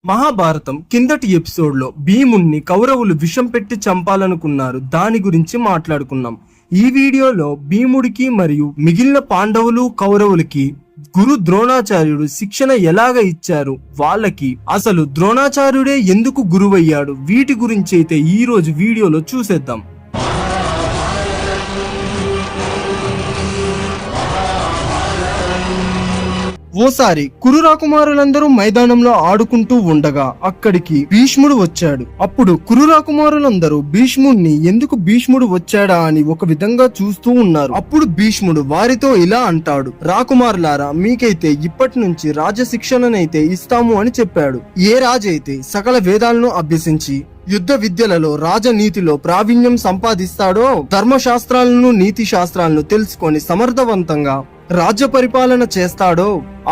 మహాభారతం కిందటి ఎపిసోడ్లో భీముణ్ణి కౌరవులు విషం పెట్టి చంపాలనుకున్నారు. దాని గురించి మాట్లాడుకున్నాం. ఈ వీడియోలో భీముడికి మరియు మిగిలిన పాండవులు కౌరవులకి గురు ద్రోణాచార్యుడు శిక్షణ ఎలాగ ఇచ్చారు, వాళ్ళకి అసలు ద్రోణాచార్యుడే ఎందుకు గురువయ్యాడు, వీటి గురించి అయితే ఈ రోజు వీడియోలో చూసేద్దాం. ఓసారి కురు రాకుమారులందరూ మైదానంలో ఆడుకుంటూ ఉండగా అక్కడికి భీష్ముడు వచ్చాడు. అప్పుడు కురు రాకుమారులందరూ భీష్ముడిని ఎందుకు భీష్ముడు వచ్చాడా అని ఒక విధంగా చూస్తూ ఉన్నారు. అప్పుడు భీష్ముడు వారితో ఇలా అంటాడు, రాకుమారులారా, మీకైతే ఇప్పటి నుంచి రాజశిక్షణనైతే ఇస్తాము అని చెప్పాడు. ఏ రాజైతే సకల వేదాలను అభ్యసించి యుద్ధ విద్యలలో రాజనీతిలో ప్రావీణ్యం సంపాదిస్తాడో, ధర్మశాస్త్రాలను నీతి శాస్త్రాలను తెలుసుకొని సమర్థవంతంగా రాజ్య పరిపాలన చేస్తాడో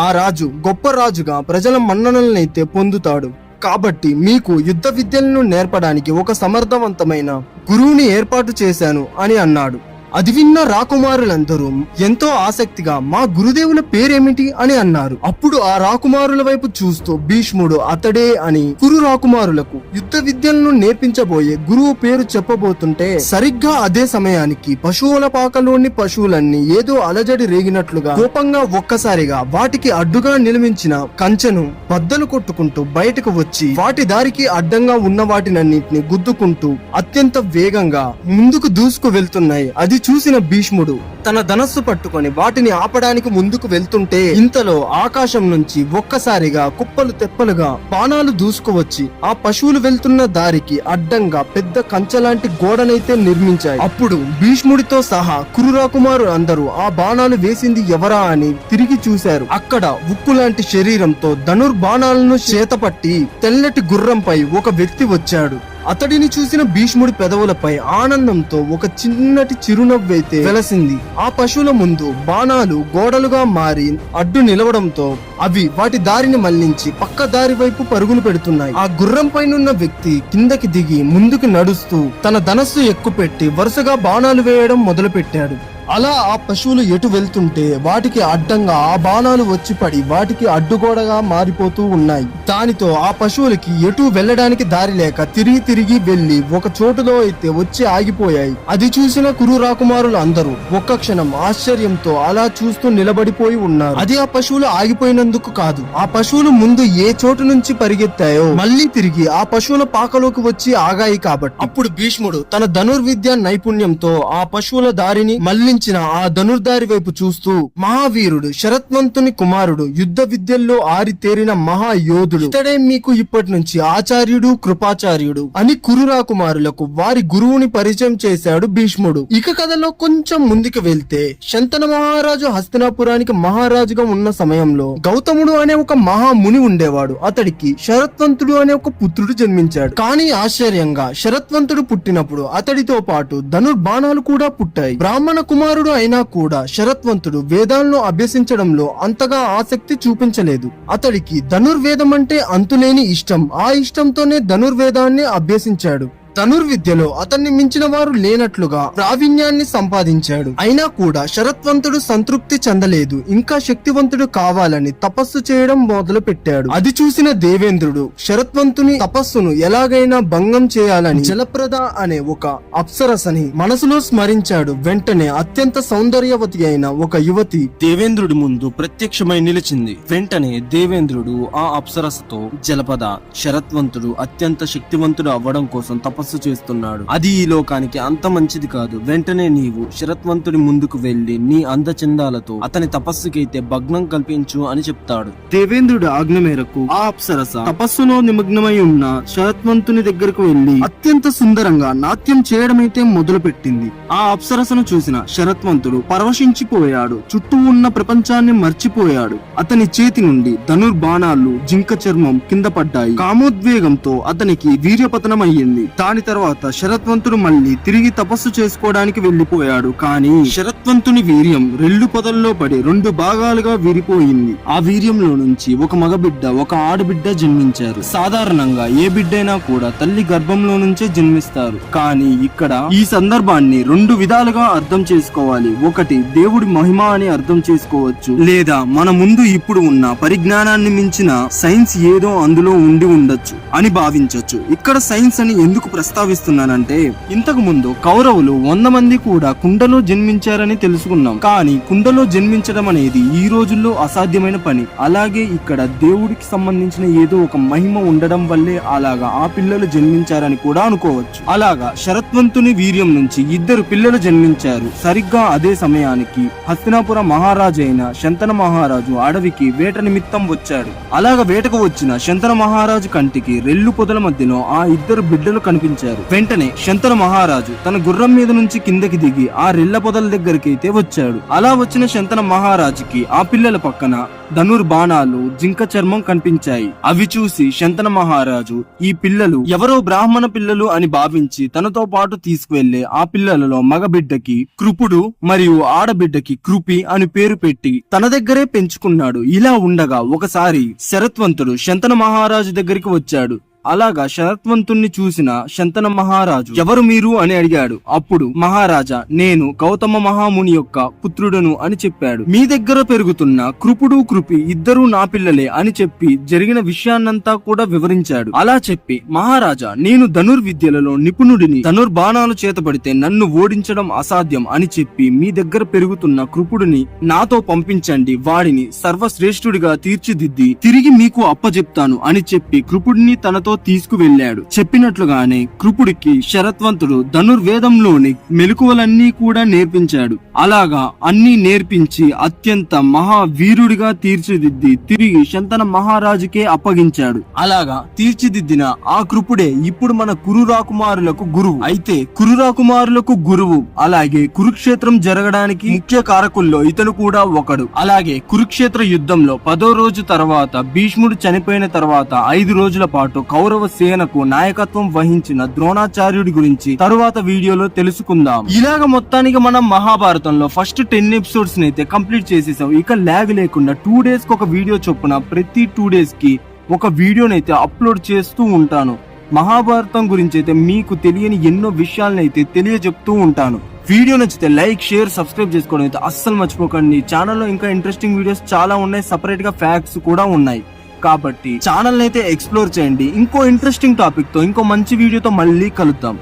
ఆ రాజు గొప్ప రాజుగా ప్రజల మన్ననలనైతే పొందుతాడు. కాబట్టి మీకు యుద్ధ విద్యలను నేర్పడానికి ఒక సమర్థవంతమైన గురువుని ఏర్పాటు చేశాను అని అన్నాడు. అది విన్న రాకుమారులందరూ ఎంతో ఆసక్తిగా మా గురుదేవుల పేరేమిటి అని అన్నారు. అప్పుడు ఆ రాకుమారుల వైపు చూస్తూ భీష్ముడు అతడే అని కురు రాకుమారులకు యుద్ధ విద్యలను నేర్పించబోయే గురువు పేరు చెప్పబోతుంటే సరిగ్గా అదే సమయానికి పశువుల పాకలోని పశువులన్నీ ఏదో అలజడి రేగినట్లుగా కోపంగా ఒక్కసారిగా వాటికి అడ్డుగా నిలమించిన కంచెను బద్దలు కొట్టుకుంటూ బయటకు వచ్చి వాటి దారికి అడ్డంగా ఉన్న వాటినన్నింటిని గుద్దుకుంటూ అత్యంత వేగంగా ముందుకు దూసుకు వెళ్తున్నాయి. అది చూసిన భీష్ముడు తన ధనస్సు పట్టుకొని వాటిని ఆపడానికి ముందుకు వెళ్తుంటే ఇంతలో ఆకాశం నుంచి ఒక్కసారిగా కుప్పలు తెప్పలుగా బాణాలు దూసుకువచ్చి ఆ పశువులు వెళ్తున్న దారికి అడ్డంగా పెద్ద కంచెలాంటి గోడనైతే నిర్మించాయి. అప్పుడు భీష్ముడితో సహా కురు రాకుమారు అందరూ ఆ బాణాలు వేసింది ఎవరా అని తిరిగి చూశారు. అక్కడ ఉక్కు లాంటి శరీరంతో ధనుర్బాణాలను చేతపట్టి తెల్లటి గుర్రంపై ఒక వ్యక్తి వచ్చాడు. అతడిని చూసిన భీష్ముడి పెదవులపై ఆనందంతో ఒక చిన్నటి చిరునవ్వైతే వెలసింది. ఆ పశువుల ముందు బాణాలు గోడలుగా మారి అడ్డు నిలవడంతో అవి వాటి దారిని మళ్లించి పక్క దారి వైపు పరుగులు పెడుతున్నాయి. ఆ గుర్రం పైనున్న వ్యక్తి కిందకి దిగి ముందుకు నడుస్తూ తన ధనస్సు ఎక్కుపెట్టి వరుసగా బాణాలు వేయడం మొదలు పెట్టాడు. అలా ఆ పశువులు ఎటు వెళ్తుంటే వాటికి అడ్డంగా ఆ బాణాలు వచ్చి పడి వాటికి అడ్డుగోడగా మారిపోతూ ఉన్నాయి. దానితో ఆ పశువులకి ఎటు వెళ్ళడానికి దారి లేక తిరిగి వెళ్లి ఒక చోటులో అయితే వచ్చి ఆగిపోయాయి. అది చూసిన కురు రాకుమారులు అందరూ ఒక్క క్షణం ఆశ్చర్యంతో అలా చూస్తూ నిలబడిపోయి ఉన్నారు. అది ఆ పశువులు ఆగిపోయినందుకు కాదు, ఆ పశువులు ముందు ఏ చోటు నుంచి పరిగెత్తాయో మళ్లీ తిరిగి ఆ పశువుల పాకలోకి వచ్చి ఆగాయి కాబట్టి. అప్పుడు భీష్ముడు తన ధనుర్విద్య నైపుణ్యంతో ఆ పశువుల దారిని మళ్లీ ఆ ధనుర్ధారి వైపు చూస్తూ, మహావీరుడు శరత్వంతుని కుమారుడు, యుద్ధ విద్యల్లో ఆరితేరిన మహాయోధుడు, ఇతడే మీకు ఇప్పటి నుంచి ఆచార్యుడు కృపాచార్యుడు అని కురు రాకుమారులకు వారి గురువుని పరిచయం చేశాడు భీష్ముడు. ఇక కథలో కొంచెం ముందుకు వెళ్తే శంతన మహారాజు హస్తినాపురానికి మహారాజుగా ఉన్న సమయంలో గౌతముడు అనే ఒక మహాముని ఉండేవాడు. అతడికి శరత్వంతుడు అనే ఒక పుత్రుడు జన్మించాడు. కానీ ఆశ్చర్యంగా శరత్వంతుడు పుట్టినప్పుడు అతడితో పాటు ధనుర్బాణాలు కూడా పుట్టాయి. బ్రాహ్మణ కుమారుడు అయినా కూడా శరత్వంతుడు వేదాలను అభ్యసించడంలో అంతగా ఆసక్తి చూపించలేదు. అతడికి ధనుర్వేదం అంటే అంతులేని ఇష్టం. ఆ ఇష్టంతోనే ధనుర్వేదాన్ని అభ్యసించాడు. ధనుర్విద్యలో అతన్ని మించిన వారు లేనట్లుగా ప్రావీణ్యాన్ని సంపాదించాడు. అయినా కూడా శరత్వంతుడు సంతృప్తి చెందలేదు. ఇంకా శక్తివంతుడు కావాలని తపస్సు చేయడం మొదలు పెట్టాడు. అది చూసిన దేవేంద్రుడు శరత్వంతుని తపస్సును ఎలాగైనా భంగం చేయాలని జలప్రద అనే ఒక అప్సరసని మనసులో స్మరించాడు. వెంటనే అత్యంత సౌందర్యవతి అయిన ఒక యువతి దేవేంద్రుడి ముందు ప్రత్యక్షమై నిలిచింది. వెంటనే దేవేంద్రుడు ఆ అప్సరసతో, జలపద, శరత్వంతుడు అత్యంత శక్తివంతుడు అవ్వడం కోసం తపస్సు చేస్తున్నాడు. అది ఈ లోకానికి అంత మంచిది కాదు. వెంటనే నీవు శరత్వంతుడి ముందుకు వెళ్లి నీ అందచందాలతో అతని తపస్సుకైతే భగ్నం కల్పించు అని చెప్తాడు. దేవేంద్రుడి ఆజ్ఞ మేరకు ఆ అప్సరస తపస్సులో నిమగ్నమై ఉన్న శరత్వంతుని దగ్గరకు వెళ్లి అత్యంత సుందరంగా నాట్యం చేయడమైతే మొదలు పెట్టింది. ఆ అప్సరసను చూసిన శరత్వంతుడు పరవశించిపోయాడు. చుట్టూ ఉన్న ప్రపంచాన్ని మర్చిపోయాడు. అతని చేతి నుండి ధనుర్బాణాలు జింక చర్మం కింద పడ్డాయి. కామోద్వేగంతో అతనికి వీర్యపతనం అయ్యింది. దాని తర్వాత శరత్వంతుడు మళ్ళీ తిరిగి తపస్సు చేసుకోవడానికి వెళ్లిపోయాడు. కానీ శరత్వంతుని వీర్యం రెల్లు పొదల్లో పడి 2 భాగాలుగా విరిపోయింది. ఆ వీర్యంలో నుంచి ఒక మగబిడ్డ ఒక ఆడబిడ్డ జన్మించారు. సాధారణంగా ఏ బిడ్డైనా కూడా తల్లి గర్భంలో నుంచే జన్మిస్తారు. కానీ ఇక్కడ ఈ సందర్భాన్ని 2 విధాలుగా అర్థం చేసుకోవాలి. ఒకటి దేవుడి మహిమ అని అర్థం చేసుకోవచ్చు, లేదా మన ముందు ఇప్పుడు ఉన్న పరిజ్ఞానాన్ని మించిన సైన్స్ ఏదో అందులో ఉండి ఉండొచ్చు అని భావించొచ్చు. ఇక్కడ సైన్స్ అని ఎందుకు ప్రస్తావిస్తున్నానంటే, ఇంతకు ముందు కౌరవులు 100 మంది కూడా కుండలో జన్మించారని తెలుసుకున్నాం. కానీ కుండలో జన్మించడం అనేది ఈ రోజుల్లో అసాధ్యమైన పని. అలాగే ఇక్కడ దేవుడికి సంబంధించిన ఏదో ఒక మహిమ ఉండడం వల్లే అలాగా ఆ పిల్లలు జన్మించారని కూడా అనుకోవచ్చు. అలాగా శరత్వంతుని వీర్యం నుంచి 2 పిల్లలు జన్మించారు. సరిగ్గా అదే సమయానికి హస్తినాపుర మహారాజు అయిన శంతన మహారాజు అడవికి వేట నిమిత్తం వచ్చాడు. అలాగ వేటకు వచ్చిన శంతన మహారాజు కంటికి రెల్లు పొదల మధ్యలో ఆ 2 బిడ్డలు కనిపించారు. వెంటనే శంతన మహారాజు తన గుర్రం మీద నుంచి కిందకి దిగి ఆ రెల్ల పొదల దగ్గరికి అయితే వచ్చాడు. అలా వచ్చిన శంతన మహారాజుకి ఆ పిల్లల పక్కన ధనుర్బాణాలు, జింక చర్మం కనిపించాయి. అవి చూసి శంతన మహారాజు ఈ పిల్లలు ఎవరో బ్రాహ్మణ పిల్లలు అని భావించి తనతో పాటు తీసుకువెళ్లే ఆ పిల్లలలో మగబిడ్డకి కృపుడు మరియు ఆడబిడ్డకి కృపి అని పేరు పెట్టి తన దగ్గరే పెంచుకున్నాడు. ఇలా ఉండగా ఒకసారి శరత్వంతుడు శంతన మహారాజు దగ్గరికి వచ్చాడు. అలాగా శరత్వంతుణ్ణి చూసిన శంతన మహారాజు ఎవరు మీరు అని అడిగాడు. అప్పుడు మహారాజా, నేను గౌతమ మహాముని యొక్క పుత్రుడను అని చెప్పాడు. మీ దగ్గర పెరుగుతున్న కృపుడు కృపి 2 నా పిల్లలే అని చెప్పి జరిగిన విషయాన్నంతా కూడా వివరించాడు. అలా చెప్పి మహారాజా, నేను ధనుర్విద్యలలో నిపుణుడిని, ధనుర్బాణాలు చేతబడితే నన్ను ఓడించడం అసాధ్యం అని చెప్పి మీ దగ్గర పెరుగుతున్న కృపుడిని నాతో పంపించండి, వాడిని సర్వశ్రేష్ఠుడిగా తీర్చిదిద్ది తిరిగి మీకు అప్పజెప్తాను అని చెప్పి కృపుడిని తనతో తీసుకువెళ్ళాడు. చెప్పినట్లుగానే కృపుడికి శరత్వంతుడు ధనుర్వేదంలోని మెలకువలన్నీ కూడా నేర్పించాడు. అలాగా అన్ని నేర్పించి అత్యంత మహావీరుడిగా తీర్చిదిద్ది తిరిగి శంతన మహారాజుకే అప్పగించాడు. అలాగా తీర్చిదిద్దిన ఆ కృపుడే ఇప్పుడు మన కురు రాకుమారులకు గురువు. అయితే కురు రాకుమారులకు గురువు అలాగే కురుక్షేత్రం జరగడానికి ముఖ్య కారకుల్లో ఇతను కూడా ఒకడు. అలాగే కురుక్షేత్ర యుద్ధంలో 10వ రోజు తర్వాత భీష్ముడు చనిపోయిన తర్వాత 5 రోజుల పాటు కౌరవ సేనకు నాయకత్వం వహించిన ద్రోణాచార్యుడి గురించి తరువాత వీడియోలో తెలుసుకుందాం. ఇలాగ మొత్తానికి మనం మహాభారతంలో ఫస్ట్ 10 ఎపిసోడ్స్ అయితే కంప్లీట్ చేసేసాం. ఇక ల్యాగ్ లేకుండా 2 డేస్ కి ఒక వీడియో చొప్పున ప్రతి 2 డేస్ కి ఒక వీడియోనైతే అప్లోడ్ చేస్తూ ఉంటాను. మహాభారతం గురించి అయితే మీకు తెలియని ఎన్నో విషయాలనైతే తెలియజెప్తూ ఉంటాను. వీడియో నచ్చితే లైక్, షేర్, సబ్స్క్రైబ్ చేసుకోవడం అయితే అస్సలు మర్చిపోకండి. ఛానల్లో ఇంకా ఇంట్రెస్టింగ్ వీడియోస్ చాలా ఉన్నాయి, సపరేట్ గా ఫ్యాక్ట్స్ కూడా ఉన్నాయి. కాబట్టి ఛానల్ అయితే ఎక్స్ప్లోర్ చేయండి. ఇంకో ఇంట్రెస్టింగ్ టాపిక్ తో ఇంకో మంచి వీడియోతో మళ్ళీ కలుద్దాం.